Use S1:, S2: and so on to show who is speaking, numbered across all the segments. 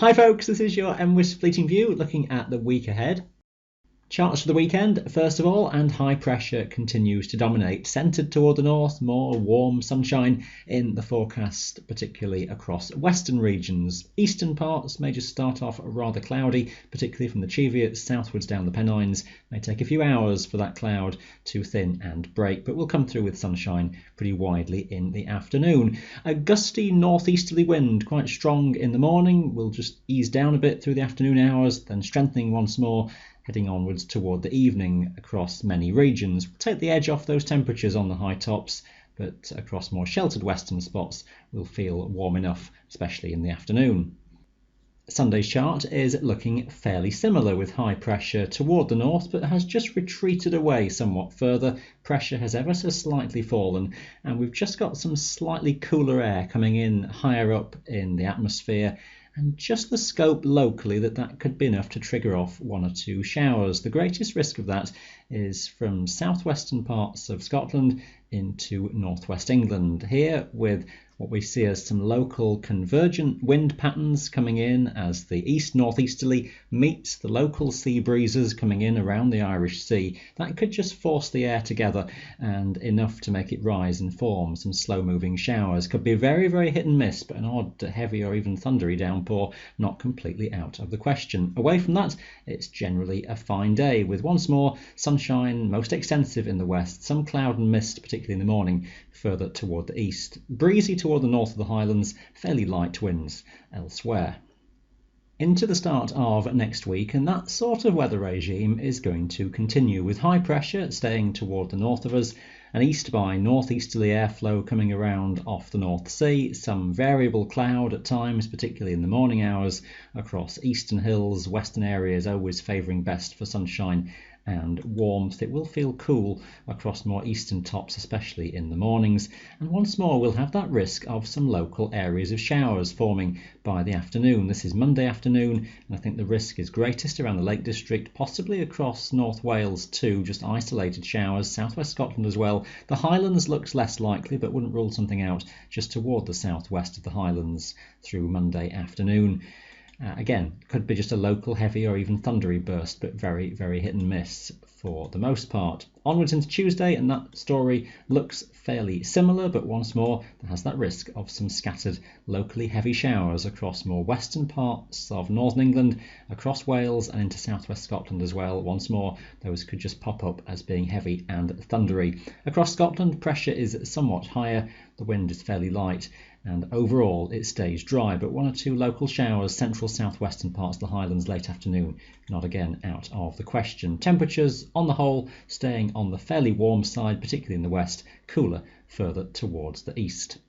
S1: Hi folks, this is your MWIS Fleeting View looking at the week ahead. Charts for the weekend, first of all, and high pressure continues to dominate, centred toward the north, more warm sunshine in the forecast, particularly across western regions. Eastern parts may just start off rather cloudy, particularly from the Cheviot southwards down the Pennines. May take a few hours for that cloud to thin and break, but we'll come through with sunshine pretty widely in the afternoon. A gusty northeasterly wind, quite strong in the morning, will just ease down a bit through the afternoon hours, then strengthening once more, heading onwards toward the evening across many regions. We'll take the edge off those temperatures on the high tops, but across more sheltered western spots we'll feel warm enough, especially in the afternoon. Sunday's chart is looking fairly similar, with high pressure toward the north, but has just retreated away somewhat further. Pressure has ever so slightly fallen, and we've just got some slightly cooler air coming in higher up in the atmosphere, and just the scope locally that could be enough to trigger off one or two showers. The greatest risk of that is from southwestern parts of Scotland into northwest England. Here, with what we see as some local convergent wind patterns coming in as the east-northeasterly meets the local sea breezes coming in around the Irish Sea. That could just force the air together, and enough to make it rise and form some slow-moving showers. Could be very, very hit and miss, but an odd, heavy or even thundery downpour not completely out of the question. Away from that, it's generally a fine day, with once more sunshine most extensive in the west, some cloud and mist, particularly in the morning, further toward the east. Breezy toward the north of the Highlands, fairly light winds elsewhere. Into the start of next week, and that sort of weather regime is going to continue, with high pressure staying toward the north of us, an east by northeasterly airflow coming around off the North Sea, some variable cloud at times, particularly in the morning hours across eastern hills, western areas always favouring best for sunshine and warmth. It will feel cool across more eastern tops, especially in the mornings, and once more we'll have that risk of some local areas of showers forming by the afternoon. This is Monday afternoon, and I think the risk is greatest around the Lake District, possibly across North Wales too, just isolated showers, southwest Scotland as well. The Highlands looks less likely, but wouldn't rule something out just toward the southwest of the Highlands through Monday afternoon. Again, could be just a local heavy or even thundery burst, but very, very hit and miss for the most part. Onwards into Tuesday, and that story looks fairly similar, but once more there has that risk of some scattered locally heavy showers across more western parts of northern England, across Wales and into southwest Scotland as well. Once more those could just pop up as being heavy and thundery. Across Scotland, pressure is somewhat higher, the wind is fairly light, and overall it stays dry, but one or two local showers central southwestern parts of the Highlands late afternoon, not again out of the question. Temperatures on the whole staying on the fairly warm side, particularly in the west, cooler further towards the east.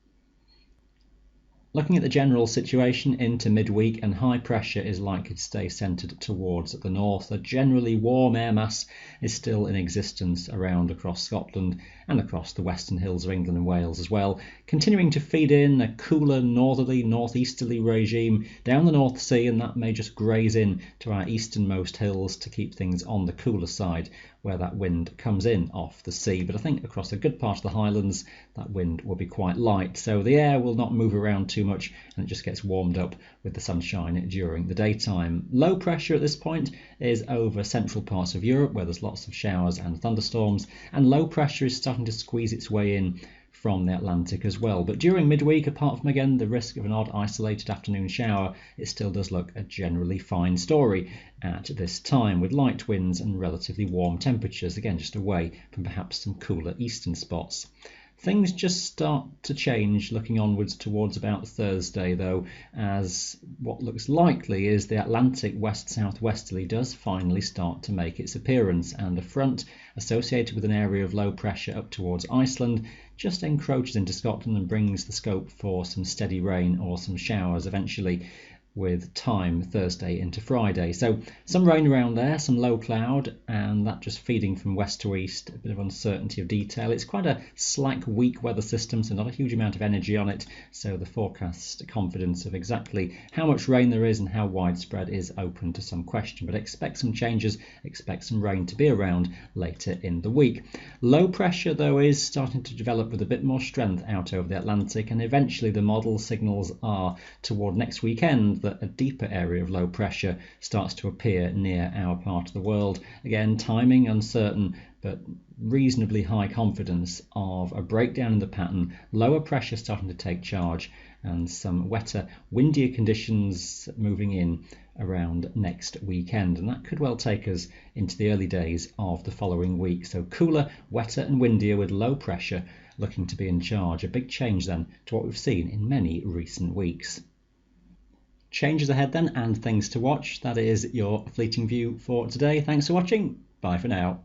S1: Looking at the general situation into midweek, and high pressure is likely to stay centred towards the north. A generally warm air mass is still in existence around across Scotland and across the western hills of England and Wales as well, continuing to feed in a cooler northerly, northeasterly regime down the North Sea, and that may just graze in to our easternmost hills to keep things on the cooler side where that wind comes in off the sea. But I think across a good part of the Highlands that wind will be quite light, so the air will not move around too much, and it just gets warmed up with the sunshine during the daytime. Low pressure at this point is over central parts of Europe, where there's lots of showers and thunderstorms, and low pressure is starting to squeeze its way in from the Atlantic as well. But during midweek, apart from again the risk of an odd isolated afternoon shower, it still does look a generally fine story at this time, with light winds and relatively warm temperatures, again just away from perhaps some cooler eastern spots. Things just start to change looking onwards towards about Thursday, though, as what looks likely is the Atlantic west-southwesterly does finally start to make its appearance, and a front associated with an area of low pressure up towards Iceland just encroaches into Scotland and brings the scope for some steady rain or some showers eventually, with time Thursday into Friday. So some rain around there, some low cloud, and that just feeding from west to east, a bit of uncertainty of detail. It's quite a slack, weak weather system, so not a huge amount of energy on it, so the forecast confidence of exactly how much rain there is and how widespread is open to some question, but expect some changes, expect some rain to be around later in the week. Low pressure, though, is starting to develop with a bit more strength out over the Atlantic, and eventually the model signals are toward next weekend that a deeper area of low pressure starts to appear near our part of the world. Again, timing uncertain, but reasonably high confidence of a breakdown in the pattern, lower pressure starting to take charge, and some wetter, windier conditions moving in around next weekend, and that could well take us into the early days of the following week. So cooler, wetter and windier with low pressure looking to be in charge. A big change then to what we've seen in many recent weeks. Changes ahead then, and things to watch. That is your fleeting view for today. Thanks for watching. Bye for now.